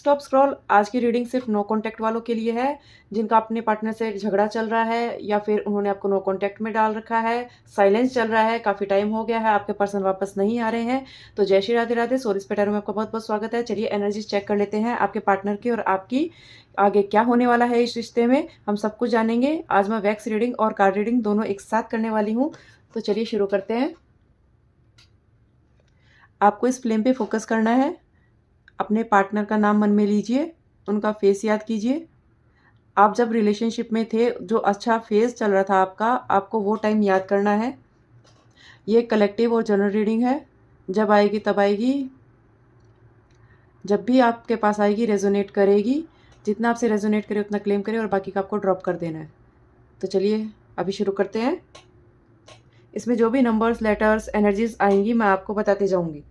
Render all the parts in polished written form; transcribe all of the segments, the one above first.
Stop scroll आज की reading सिर्फ नो कॉन्टैक्ट वालों के लिए है, जिनका अपने पार्टनर से झगड़ा चल रहा है या फिर उन्होंने आपको नो कॉन्टैक्ट में डाल रखा है, साइलेंस चल रहा है, काफ़ी टाइम हो गया है, आपके पर्सन वापस नहीं आ रहे हैं। तो जय श्री राधे राधे। सोल स्पेटारो में आपका बहुत बहुत स्वागत है। चलिए एनर्जीज चेक कर लेते हैं आपके पार्टनर की और आपकी आगे क्या होने वाला है इस रिश्ते में, हम सब कुछ जानेंगे। आज मैं वैक्स रीडिंग और कार्ड रीडिंग दोनों एक साथ करने वाली हूँ। तो चलिए शुरू करते हैं। आपको इस फ्लेम पे फोकस करना है। अपने पार्टनर का नाम मन में लीजिए, उनका फेस याद कीजिए। आप जब रिलेशनशिप में थे, जो अच्छा फेस चल रहा था आपका, आपको वो टाइम याद करना है। ये कलेक्टिव और जनरल रीडिंग है, जब आएगी तब आएगी, जब भी आपके पास आएगी रेजोनेट करेगी। जितना आपसे रेजोनेट करे उतना क्लेम करे और बाकी का आपको ड्रॉप कर देना है। तो चलिए अभी शुरू करते हैं। इसमें जो भी नंबर्स, लेटर्स, एनर्जीज आएंगी मैं आपको बताते जाऊंगी।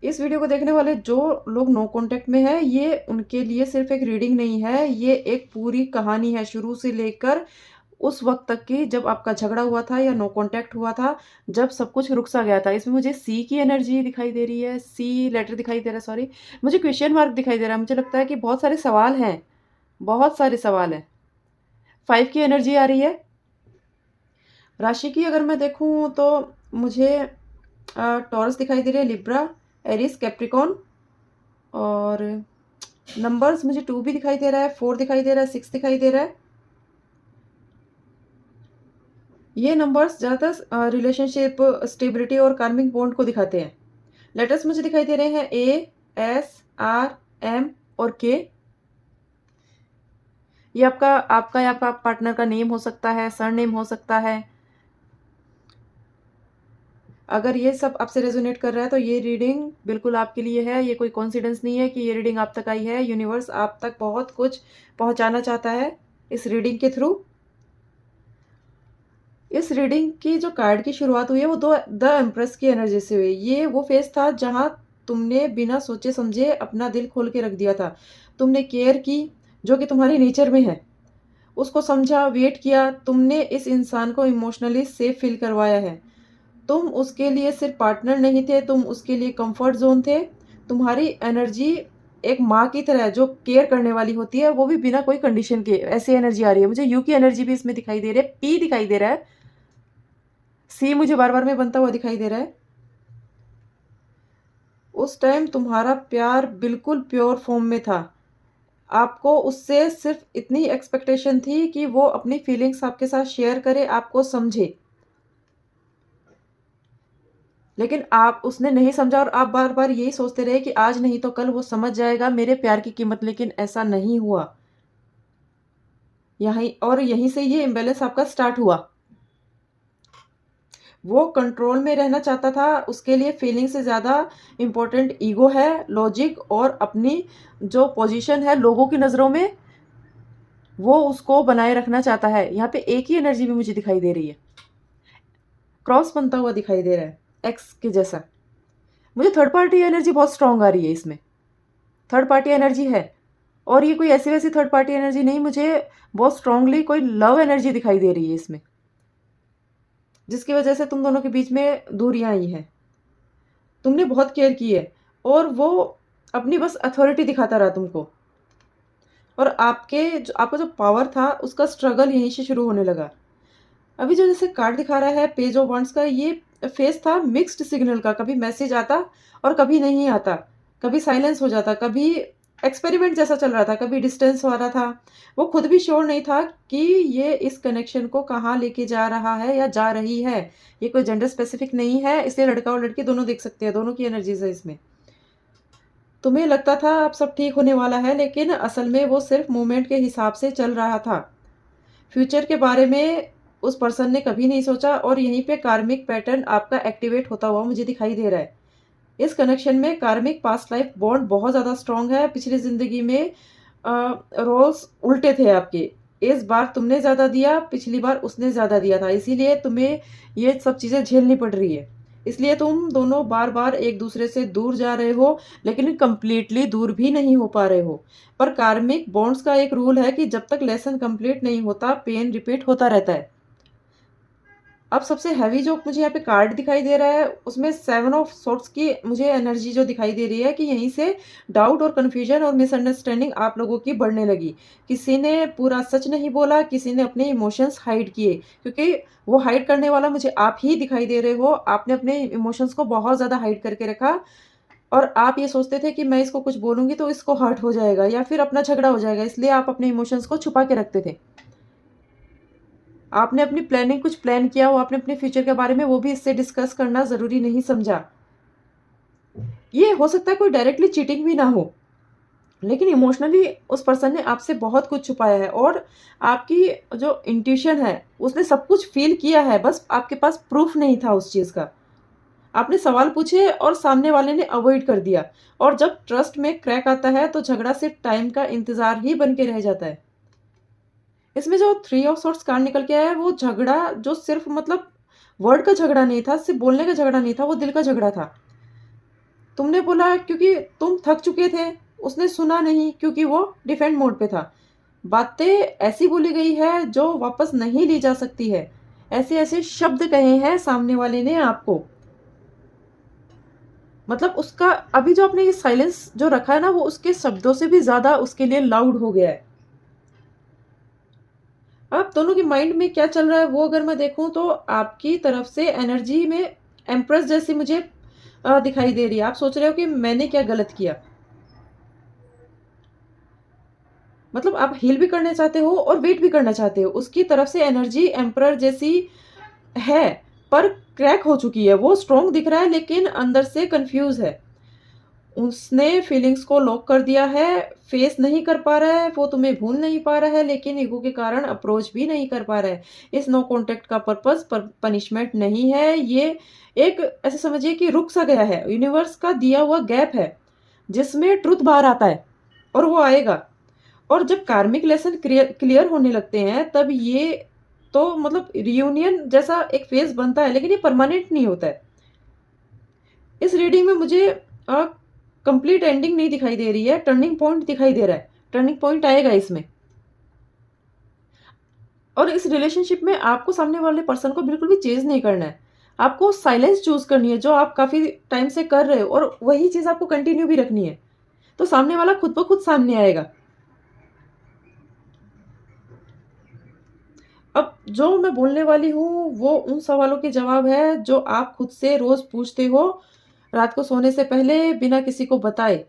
इस वीडियो को देखने वाले जो लोग नो कांटेक्ट में है, ये उनके लिए सिर्फ एक रीडिंग नहीं है, ये एक पूरी कहानी है शुरू से लेकर उस वक्त तक की जब आपका झगड़ा हुआ था या नो कांटेक्ट हुआ था, जब सब कुछ रुक सा गया था। इसमें मुझे सी की एनर्जी दिखाई दे रही है, सी लेटर दिखाई दे रहा है, सॉरी, मुझे क्वेश्चन मार्क दिखाई दे रहा है। मुझे लगता है कि बहुत सारे सवाल हैं, बहुत सारे सवाल हैं। 5 की एनर्जी आ रही है। राशि की अगर मैं देखूं तो मुझे टॉरस दिखाई दे रही है, लिब्रा, एरिस, कैप्रिकॉन। और नंबर्स मुझे 2 भी दिखाई दे रहा है, 4 दिखाई दे रहा है, 6 दिखाई दे रहा है। ये नंबर्स ज़्यादातर रिलेशनशिप, स्टेबिलिटी और कार्मिक बॉन्ड को दिखाते हैं। लेटर्स मुझे दिखाई दे रहे हैं ए, एस, आर, एम और के। ये आपका या आपका पार्टनर का नेम हो सकता है, सरनेम हो सकता है। अगर ये सब आपसे रेजोनेट कर रहा है तो ये रीडिंग बिल्कुल आपके लिए है। ये कोई कॉन्सिडेंस नहीं है कि ये रीडिंग आप तक आई है। यूनिवर्स आप तक बहुत कुछ पहुंचाना चाहता है इस रीडिंग के थ्रू। इस रीडिंग की जो कार्ड की शुरुआत हुई है वो द एम्प्रेस की एनर्जी से हुई। ये वो फेज था जहां तुमने बिना सोचे समझे अपना दिल खोल के रख दिया था। तुमने केयर की, जो कि तुम्हारे नेचर में है, उसको समझा, वेट किया। तुमने इस इंसान को इमोशनली सेफ फील करवाया है। तुम उसके लिए सिर्फ पार्टनर नहीं थे, तुम उसके लिए कंफर्ट जोन थे। तुम्हारी एनर्जी एक माँ की तरह है जो केयर करने वाली होती है, वो भी बिना कोई कंडीशन के। ऐसी एनर्जी आ रही है मुझे। यू की एनर्जी भी इसमें दिखाई दे रही है, पी दिखाई दे रहा है, सी मुझे बार बार में बनता हुआ दिखाई दे रहा है। उस टाइम तुम्हारा प्यार बिल्कुल प्योर फॉर्म में था। आपको उससे सिर्फ इतनी एक्सपेक्टेशन थी कि वो अपनी फीलिंग्स आपके साथ शेयर करे, आपको समझे। लेकिन आप उसने नहीं समझा और आप बार बार यही सोचते रहे कि आज नहीं तो कल वो समझ जाएगा मेरे प्यार की कीमत। लेकिन ऐसा नहीं हुआ। यहीं से ये इम्बैलेंस आपका स्टार्ट हुआ। वो कंट्रोल में रहना चाहता था, उसके लिए फीलिंग से ज़्यादा इम्पोर्टेंट ईगो है, लॉजिक और अपनी जो पोजीशन है लोगों की नज़रों में, वो उसको बनाए रखना चाहता है। यहाँ पे एक ही एनर्जी भी मुझे दिखाई दे रही है, क्रॉस बनता हुआ दिखाई दे रहा है एक्स के जैसा। मुझे थर्ड पार्टी एनर्जी बहुत स्ट्रांग आ रही है इसमें। थर्ड पार्टी एनर्जी है और ये कोई ऐसी वैसी थर्ड पार्टी एनर्जी नहीं, मुझे बहुत स्ट्रांगली कोई लव एनर्जी दिखाई दे रही है इसमें, जिसकी वजह से तुम दोनों के बीच में दूरियां आई हैं। तुमने बहुत केयर की है और वो अपनी बस अथॉरिटी दिखाता रहा तुमको। और आपका जो पावर था उसका स्ट्रगल यहीं से शुरू होने लगा। अभी जो जैसे कार्ड दिखा रहा है पेज ऑफ वंड्स का, ये फेस था मिक्स्ड सिग्नल का। कभी मैसेज आता और कभी नहीं आता, कभी साइलेंस हो जाता, कभी एक्सपेरिमेंट जैसा चल रहा था, कभी डिस्टेंस हो रहा था। वो खुद भी श्योर नहीं था कि ये इस कनेक्शन को कहाँ लेके जा रहा है या जा रही है। ये कोई जेंडर स्पेसिफिक नहीं है, इसलिए लड़का और लड़की दोनों देख सकते हैं, दोनों की एनर्जीज है इसमें। तुम्हें लगता था अब सब ठीक होने वाला है, लेकिन असल में वो सिर्फ मोमेंट के हिसाब से चल रहा था। फ्यूचर के बारे में उस पर्सन ने कभी नहीं सोचा और यहीं पे कार्मिक पैटर्न आपका एक्टिवेट होता हुआ मुझे दिखाई दे रहा है। इस कनेक्शन में कार्मिक पास्ट लाइफ बॉन्ड बहुत ज़्यादा स्ट्रांग है। पिछली ज़िंदगी में रोल्स उल्टे थे आपके। इस बार तुमने ज़्यादा दिया, पिछली बार उसने ज़्यादा दिया था, इसीलिए तुम्हें ये सब चीज़ें झेलनी पड़ रही है। इसलिए तुम दोनों बार बार एक दूसरे से दूर जा रहे हो, लेकिन कंप्लीटली दूर भी नहीं हो पा रहे हो। पर कार्मिक बॉन्ड्स का एक रूल है कि जब तक लेसन कंप्लीट नहीं होता पेन रिपीट होता रहता है। अब सबसे हैवी जो मुझे यहाँ पे कार्ड दिखाई दे रहा है, उसमें 7 ऑफ सोर्ड्स की मुझे एनर्जी जो दिखाई दे रही है कि यहीं से डाउट और कन्फ्यूजन और मिसअंडरस्टैंडिंग आप लोगों की बढ़ने लगी। किसी ने पूरा सच नहीं बोला, किसी ने अपने इमोशंस हाइड किए, क्योंकि वो हाइड करने वाला मुझे आप ही दिखाई दे रहे हो। आपने अपने इमोशंस को बहुत ज़्यादा हाइड करके रखा और आप ये सोचते थे कि मैं इसको कुछ बोलूँगी तो इसको हर्ट हो जाएगा या फिर अपना झगड़ा हो जाएगा, इसलिए आप अपने इमोशंस को छुपा के रखते थे। आपने अपनी प्लानिंग कुछ प्लान किया हो, आपने अपने फ्यूचर के बारे में, वो भी इससे डिस्कस करना ज़रूरी नहीं समझा। ये हो सकता है कोई डायरेक्टली चीटिंग भी ना हो, लेकिन इमोशनली उस पर्सन ने आपसे बहुत कुछ छुपाया है और आपकी जो इंट्यूशन है, उसने सब कुछ फ़ील किया है, बस आपके पास प्रूफ़ नहीं था उस चीज़ का। आपने सवाल पूछे और सामने वाले ने अवॉइड कर दिया और जब ट्रस्ट में क्रैक आता है, तो झगड़ा सिर्फ़ टाइम का इंतज़ार ही बन के रह जाता है। इसमें जो 3 ऑफ सॉर्ड्स कार्ड निकल के आया है, वो झगड़ा जो सिर्फ़ मतलब वर्ड का झगड़ा नहीं था, सिर्फ़ बोलने का झगड़ा नहीं था, वो दिल का झगड़ा था। तुमने बोला क्योंकि तुम थक चुके थे, उसने सुना नहीं क्योंकि वो डिफेंड मोड पे था। बातें ऐसी बोली गई है जो वापस नहीं ली जा सकती है। ऐसे-ऐसे शब्द कहे हैं सामने वाले ने आपको। मतलब उसका अभी जो आपने ये साइलेंस जो रखा है ना, वो उसके शब्दों से भी ज़्यादा उसके लिए लाउड हो गया है। अब दोनों के माइंड में क्या चल रहा है, वो अगर मैं देखूँ तो आपकी तरफ से एनर्जी में एम्प्रेस जैसी मुझे दिखाई दे रही है। आप सोच रहे हो कि मैंने क्या गलत किया? मतलब आप हील भी करना चाहते हो और वेट भी करना चाहते हो। उसकी तरफ से एनर्जी एम्परर जैसी है, पर क्रैक हो चुकी है। वो स्ट्रॉन्ग दिख रहा है लेकिन अंदर से कन्फ्यूज़ है। उसने फीलिंग्स को लॉक कर दिया है, फेस नहीं कर पा रहा है, वो तुम्हें भूल नहीं पा रहा है, लेकिन ईगो के कारण अप्रोच भी नहीं कर पा रहा है। इस नो कॉन्टैक्ट का पर्पज़ पनिशमेंट नहीं है, ये एक ऐसे समझिए कि रुक सा गया है। यूनिवर्स का दिया हुआ गैप है, जिसमें ट्रुथ बाहर आता है और वो आएगा। और जब कार्मिक लेसन क्लियर होने लगते हैं, तब ये तो मतलब रियूनियन जैसा एक फेज़ बनता है, लेकिन ये परमानेंट नहीं होता है। इस रीडिंग में मुझे कंप्लीट एंडिंग नहीं दिखाई दे रही है, टर्निंग पॉइंट दिखाई दे रहा है। टर्निंग पॉइंट आएगा इसमें। और इस रिलेशनशिप में आपको सामने वाले पर्सन को बिल्कुल भी चेज़ नहीं करना है। आपको साइलेंस चूज़ करनी है, जो आप काफ़ी टाइम से कर रहे हो, और वही चीज़ आपको कंटिन्यू भी रखनी है। तो सामने वाला खुद ब खुद सामने आएगा। अब जो मैं बोलने वाली हूँ, वो उन सवालों के जवाब है जो आप खुद से रोज़ पूछते हो, रात को सोने से पहले बिना किसी को बताए।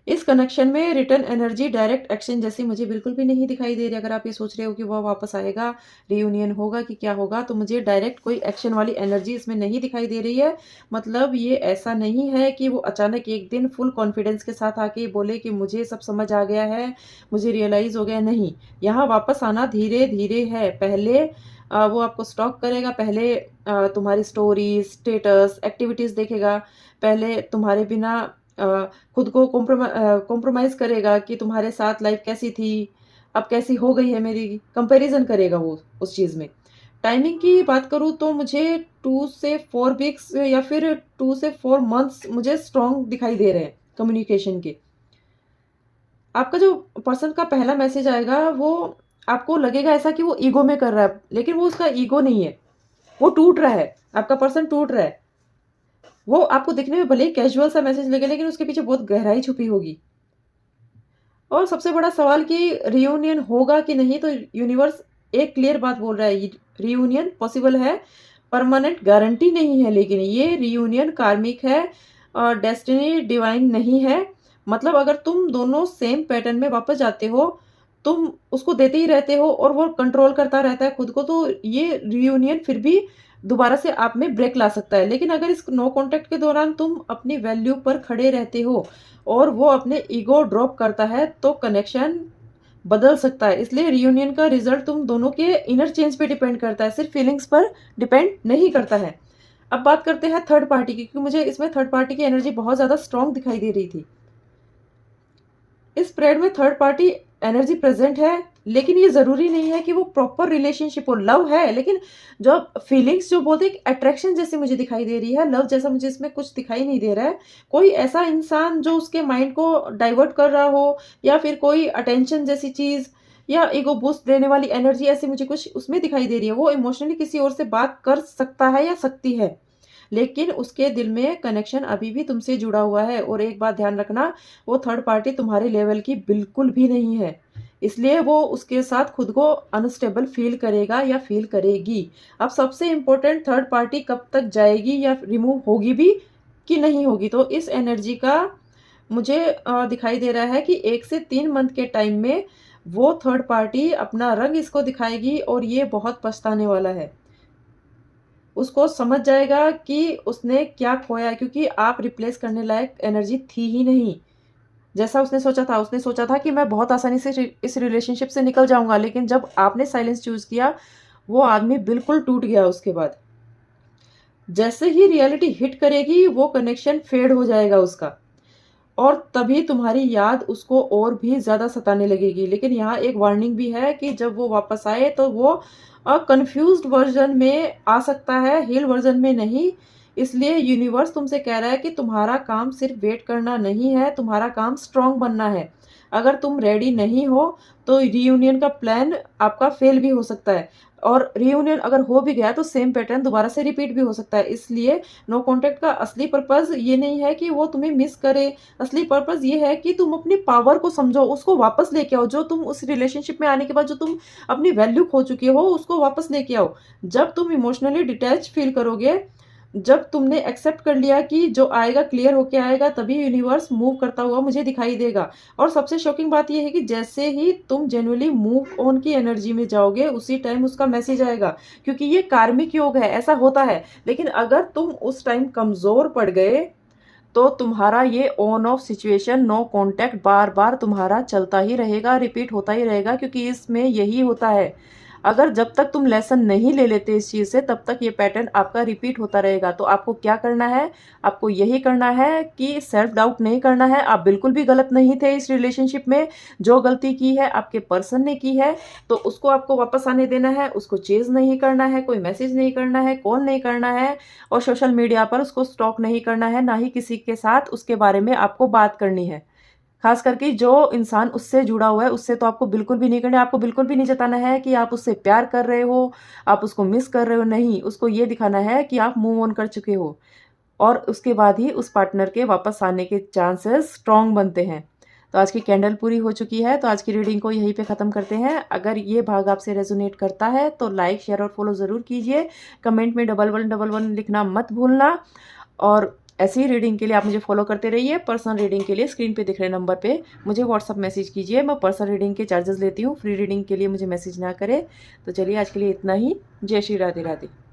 इस कनेक्शन में रिटर्न एनर्जी डायरेक्ट एक्शन जैसी मुझे बिल्कुल भी नहीं दिखाई दे रही। अगर आप ये सोच रहे हो कि वह वापस आएगा, रियूनियन होगा कि क्या होगा, तो मुझे डायरेक्ट कोई एक्शन वाली एनर्जी इसमें नहीं दिखाई दे रही है। मतलब ये ऐसा नहीं है कि वो अचानक एक दिन फुल कॉन्फिडेंस के साथ आके बोले कि मुझे सब समझ आ गया है, मुझे रियलाइज़ हो गया। नहीं, यहाँ वापस आना धीरे-धीरे है। पहले वो आपको स्टॉक करेगा, पहले तुम्हारी स्टोरीज़, स्टेटस, एक्टिविटीज़ देखेगा, पहले तुम्हारे बिना खुद को कॉम्प्रोमाइज़ करेगा कि तुम्हारे साथ लाइफ़ कैसी थी, अब कैसी हो गई है मेरी, कंपैरिज़न करेगा वो उस चीज़ में। टाइमिंग की बात करूँ तो मुझे 2 से 4 वीक्स या फिर 2 से 4 मंथ्स मुझे स्ट्रॉन्ग दिखाई दे रहे हैं कम्युनिकेशन के। आपका जो पर्सन का पहला मैसेज आएगा, वो आपको लगेगा ऐसा कि वो ईगो में कर रहा है, लेकिन वो उसका ईगो नहीं है, वो टूट रहा है, आपका पर्सन टूट रहा है। वो आपको दिखने में भले ही कैजुअल सा मैसेज लगे, लेकिन उसके पीछे बहुत गहराई छुपी होगी। और सबसे बड़ा सवाल कि रियूनियन होगा कि नहीं, तो यूनिवर्स एक क्लियर बात बोल रहा है, रियूनियन पॉसिबल है, परमानेंट गारंटी नहीं है, लेकिन ये रियूनियन कार्मिक है और डेस्टिनी डिवाइन नहीं है। मतलब अगर तुम दोनों सेम पैटर्न में वापस जाते हो, तुम उसको देते ही रहते हो और वो कंट्रोल करता रहता है खुद को, तो ये रियूनियन फिर भी दोबारा से आप में ब्रेक ला सकता है। लेकिन अगर इस नो कॉन्टैक्ट के दौरान तुम अपनी वैल्यू पर खड़े रहते हो और वो अपने ईगो ड्रॉप करता है, तो कनेक्शन बदल सकता है। इसलिए रियूनियन का रिजल्ट तुम दोनों के इनर चेंज पे डिपेंड करता है, सिर्फ फीलिंग्स पर डिपेंड नहीं करता है। अब बात करते हैं थर्ड पार्टी की, क्योंकि मुझे इसमें थर्ड पार्टी की एनर्जी बहुत ज़्यादा स्ट्रॉन्ग दिखाई दे रही थी। इस स्प्रेड में थर्ड पार्टी एनर्जी प्रेजेंट है, लेकिन ये ज़रूरी नहीं है कि वो प्रॉपर रिलेशनशिप हो। लव है, लेकिन जो फीलिंग्स जो बोलते हैं, अट्रैक्शन जैसी मुझे दिखाई दे रही है, लव जैसा मुझे इसमें कुछ दिखाई नहीं दे रहा है। कोई ऐसा इंसान जो उसके माइंड को डाइवर्ट कर रहा हो, या फिर कोई अटेंशन जैसी चीज़, या ईगो बूस्ट देने वाली एनर्जी ऐसी मुझे कुछ उसमें दिखाई दे रही है। वो इमोशनली किसी और से बात कर सकता है या सकती है, लेकिन उसके दिल में कनेक्शन अभी भी तुमसे जुड़ा हुआ है। और एक बात ध्यान रखना, वो थर्ड पार्टी तुम्हारे लेवल की बिल्कुल भी नहीं है, इसलिए वो उसके साथ खुद को अनस्टेबल फील करेगा या फील करेगी। अब सबसे इम्पोर्टेंट, थर्ड पार्टी कब तक जाएगी या रिमूव होगी भी कि नहीं होगी। तो इस एनर्जी का मुझे दिखाई दे रहा है कि 1 से 3 मंथ के टाइम में वो थर्ड पार्टी अपना रंग इसको दिखाएगी और ये बहुत पछताने वाला है। उसको समझ जाएगा कि उसने क्या खोया है, क्योंकि आप रिप्लेस करने लायक एनर्जी थी ही नहीं। जैसा उसने सोचा था, उसने सोचा था कि मैं बहुत आसानी से इस रिलेशनशिप से निकल जाऊँगा, लेकिन जब आपने साइलेंस चूज़ किया, वो आदमी बिल्कुल टूट गया उसके बाद। जैसे ही रियलिटी हिट करेगी, वो कनेक्शन फेड हो जाएगा उसका, और तभी तुम्हारी याद उसको और भी ज़्यादा सताने लगेगी। लेकिन यहाँ एक वार्निंग भी है कि जब वो वापस आए तो वो कन्फ्यूज़्ड वर्ज़न में आ सकता है, हील वर्ज़न में नहीं। इसलिए यूनिवर्स तुमसे कह रहा है कि तुम्हारा काम सिर्फ़ वेट करना नहीं है, तुम्हारा काम स्ट्रॉन्ग बनना है। अगर तुम रेडी नहीं हो, तो रियूनियन का प्लान आपका फेल भी हो सकता है, और रियूनियन अगर हो भी गया तो सेम पैटर्न दोबारा से रिपीट भी हो सकता है। इसलिए नो कॉन्टैक्ट का असली पर्पज़ ये नहीं है कि वो तुम्हें मिस करे, असली पर्पज़ ये है कि तुम अपनी पावर को समझो, उसको वापस लेके आओ। जो तुम उस रिलेशनशिप में आने के बाद जो तुम अपनी वैल्यू खो चुके हो, उसको वापस लेके आओ। जब तुम इमोशनली डिटैच फील करोगे, जब तुमने एक्सेप्ट कर लिया कि जो आएगा क्लियर होके आएगा, तभी यूनिवर्स मूव करता हुआ मुझे दिखाई देगा। और सबसे शॉकिंग बात ये है कि जैसे ही तुम जेन्युइनली मूव ऑन की एनर्जी में जाओगे, उसी टाइम उसका मैसेज आएगा, क्योंकि ये कार्मिक योग है, ऐसा होता है। लेकिन अगर तुम उस टाइम कमज़ोर पड़ गए, तो तुम्हारा ये on off situation, no contact, बार बार तुम्हारा चलता ही रहेगा, रिपीट होता ही रहेगा, क्योंकि इसमें यही होता है। अगर जब तक तुम लेसन नहीं ले लेते इस चीज़ से, तब तक ये पैटर्न आपका रिपीट होता रहेगा। तो आपको क्या करना है? आपको यही करना है कि सेल्फ डाउट नहीं करना है। आप बिल्कुल भी गलत नहीं थे इस रिलेशनशिप में। जो गलती की है आपके पर्सन ने की है, तो उसको आपको वापस आने देना है, उसको चेज़ नहीं करना है, कोई मैसेज नहीं करना है, कॉल नहीं करना है, और सोशल मीडिया पर उसको स्टॉक नहीं करना है, ना ही किसी के साथ उसके बारे में आपको बात करनी है। खास करके जो इंसान उससे जुड़ा हुआ है, उससे तो आपको बिल्कुल भी नहीं करना है। आपको बिल्कुल भी नहीं जताना है कि आप उससे प्यार कर रहे हो, आप उसको मिस कर रहे हो, नहीं। उसको ये दिखाना है कि आप मूव ऑन कर चुके हो, और उसके बाद ही उस पार्टनर के वापस आने के चांसेस स्ट्रॉन्ग बनते हैं। तो आज की कैंडल पूरी हो चुकी है, तो आज की रीडिंग को यहीं पे ख़त्म करते हैं। अगर ये भाग आपसे रेजोनेट करता है तो लाइक, शेयर और फॉलो ज़रूर कीजिए। कमेंट में 1111 लिखना मत भूलना, और ऐसी ही रीडिंग के लिए आप मुझे फॉलो करते रहिए। पर्सनल रीडिंग के लिए स्क्रीन पे दिख रहे नंबर पे मुझे व्हाट्सअप मैसेज कीजिए। मैं पर्सनल रीडिंग के चार्जेस लेती हूँ, फ्री रीडिंग के लिए मुझे मैसेज ना करें। तो चलिए आज के लिए इतना ही। जय श्री राधे राधे।